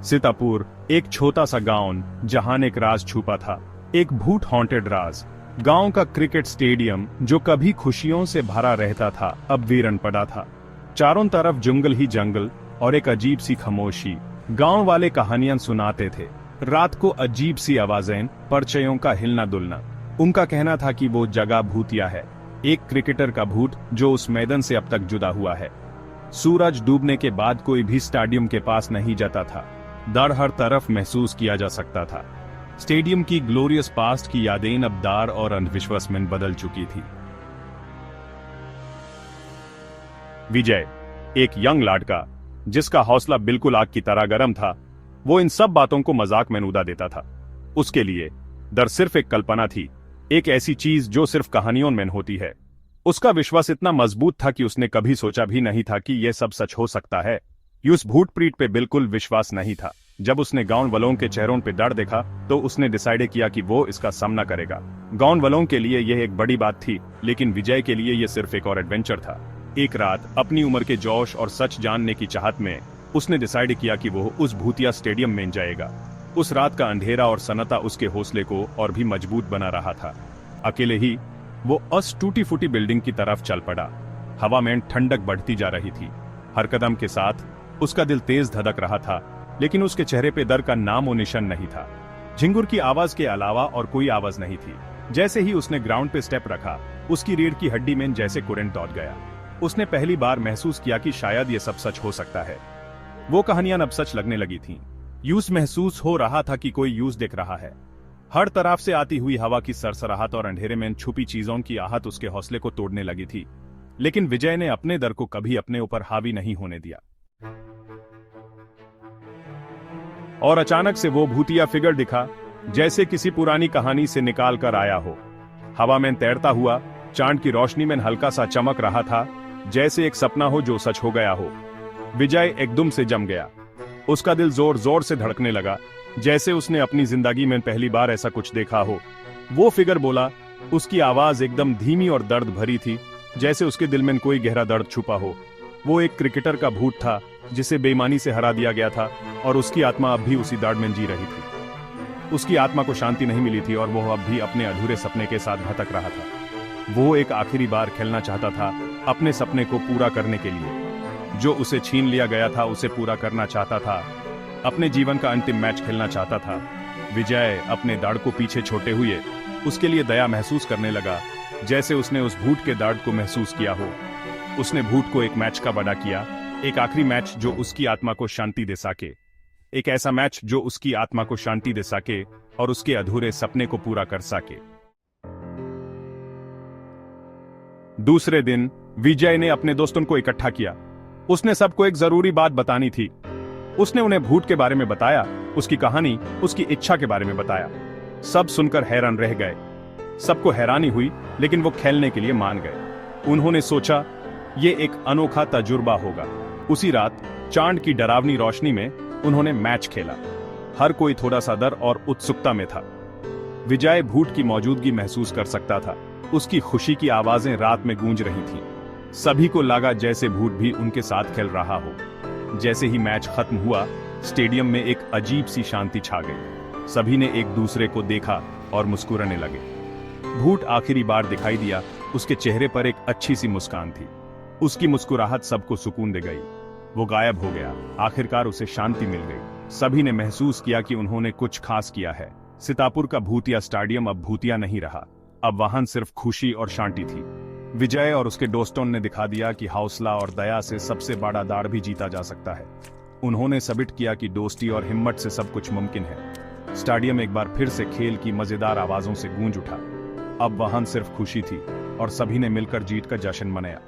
सीतापुर एक छोटा सा गांव जहां एक राज छुपा था, एक भूत हॉन्टेड राज। गांव का क्रिकेट स्टेडियम जो कभी खुशियों से भरा रहता था अब वीरन पड़ा था। चारों तरफ जंगल ही जंगल और एक अजीब सी खामोशी। गांव वाले कहानियां सुनाते थे, रात को अजीब सी आवाजें, परचयों का हिलना डुलना। उनका कहना था कि वो जगह भूतिया है, एक क्रिकेटर का भूत जो उस मैदान से अब तक जुदा हुआ है। सूरज डूबने के बाद कोई भी स्टेडियम के पास नहीं जाता था। डर हर तरफ महसूस किया जा सकता था। स्टेडियम की ग्लोरियस पास्ट की यादें अब डर और अंधविश्वास में बदल चुकी थी। विजय, एक यंग लड़का जिसका हौसला बिल्कुल आग की तरह गर्म था, वो इन सब बातों को मजाक में उड़ा देता था। उसके लिए डर सिर्फ एक कल्पना थी, एक ऐसी चीज जो सिर्फ कहानियों में होती है। उसका विश्वास इतना मजबूत था कि उसने कभी सोचा भी नहीं था कि यह सब सच हो सकता है। उस भूत प्रीत पे बिल्कुल विश्वास नहीं था। जब उसने गांव वालों के चेहरों पे डर देखा तो उसने डिसाइड किया कि वो इसका सामना करेगा। गांव वालों के लिए यह एक बड़ी बात थी, लेकिन विजय के लिए यह सिर्फ एक और एडवेंचर था। एक रात अपनी उम्र के जोश और सच जानने की चाहत में उसने डिसाइड किया कि वो उस भूतिया स्टेडियम में जाएगा। उस रात का अंधेरा और सन्नाटा उसके हौसले को और भी मजबूत बना रहा था। अकेले ही वो उस टूटी फूटी बिल्डिंग की तरफ चल पड़ा। हवा में ठंडक बढ़ती जा रही थी। हर कदम के साथ उसका दिल तेज धड़क रहा था, लेकिन उसके चेहरे पे डर का नामो निशान नहीं था। झिंगुर की आवाज के अलावा और कोई आवाज नहीं थी। जैसे ही उसने ग्राउंड पे स्टेप रखा, उसकी रीढ़ की हड्डी में जैसे करंट दौड़ गया। उसने पहली बार महसूस किया कि शायद ये सब सच हो सकता है। वो कहानियां अब सच लगने लगी थीं। यूस महसूस हो रहा था कि कोई यूस देख रहा है। हर तरफ से आती हुई हवा की सरसराहट और अंधेरे में छुपी चीजों की आहट उसके हौसले को तोड़ने लगी थी। लेकिन विजय ने अपने डर को कभी अपने ऊपर हावी नहीं होने दिया। और अचानक से वो भूतिया फिगर दिखा, जैसे किसी पुरानी कहानी से निकाल कर आया हो। हवा में तैरता हुआ, चांद की रोशनी में हल्का सा चमक रहा था, जैसे एक सपना हो जो सच हो गया हो। विजय एकदम से जम गया। उसका दिल जोर जोर से धड़कने लगा, जैसे उसने अपनी जिंदगी में पहली बार ऐसा कुछ देखा हो। वो फिगर बोला, उसकी आवाज एकदम धीमी और दर्द भरी थी, जैसे उसके दिल में कोई गहरा दर्द छुपा हो। वो एक क्रिकेटर का भूत था जिसे बेईमानी से हरा दिया गया था, और उसकी आत्मा अब भी उसी दर्द में जी रही थी। उसकी आत्मा को शांति नहीं मिली थी और वो अब भी अपने अधूरे सपने के साथ भटक रहा था। वो एक आखिरी बार खेलना चाहता था, अपने सपने को पूरा करने के लिए। जो उसे छीन लिया गया था उसे पूरा करना चाहता था। अपने जीवन का अंतिम मैच खेलना चाहता था। विजय अपने दर्द को पीछे छोड़े हुए उसके लिए दया महसूस करने लगा, जैसे उसने उस भूत के दर्द को महसूस किया हो। उसने भूत को एक मैच का वादा किया, एक आखिरी मैच जो उसकी आत्मा को शांति दे सके। एक ऐसा मैच जो उसकी आत्मा को शांति दे सके और उसके अधूरे सपने को पूरा कर सके। दूसरे दिन विजय ने अपने दोस्तों को इकट्ठा किया। उसने सबको एक जरूरी बात बतानी थी। उसने उन्हें भूत के बारे में बताया, उसकी कहानी, उसकी इच्छा के बारे में बताया। सब सुनकर हैरान रह गए। सबको हैरानी हुई, लेकिन वो खेलने के लिए मान गए। उन्होंने सोचा ये एक अनोखा तजुर्बा होगा। उसी रात चांद की डरावनी रोशनी में उन्होंने मैच खेला। हर कोई थोड़ा सा डर और उत्सुकता में था। विजय भूत की मौजूदगी महसूस कर सकता था। उसकी खुशी की आवाजें रात में गूंज रही थीं। सभी को लगा जैसे भूत भी उनके साथ खेल रहा हो। जैसे ही मैच खत्म हुआ, स्टेडियम में एक अजीब सी शांति छा गई। सभी ने एक दूसरे को देखा और मुस्कुराने लगे। भूत आखिरी बार दिखाई दिया। उसके चेहरे पर एक अच्छी सी मुस्कान थी। उसकी मुस्कुराहट सबको सुकून दे गई। वो गायब हो गया। आखिरकार उसे शांति मिल गई। सभी ने महसूस किया कि उन्होंने कुछ खास किया है। सीतापुर का भूतिया स्टेडियम अब भूतिया नहीं रहा। अब वहां सिर्फ खुशी और शांति थी। विजय और उसके दोस्तों ने दिखा दिया कि हौसला और दया से सबसे बड़ा दाड़ भी जीता जा सकता है। उन्होंने साबित किया कि दोस्ती और हिम्मत से सब कुछ मुमकिन है। स्टेडियम एक बार फिर से खेल की मजेदार आवाजों से गूंज उठा। अब वहां सिर्फ खुशी थी और सभी ने मिलकर जीत का जश्न मनाया।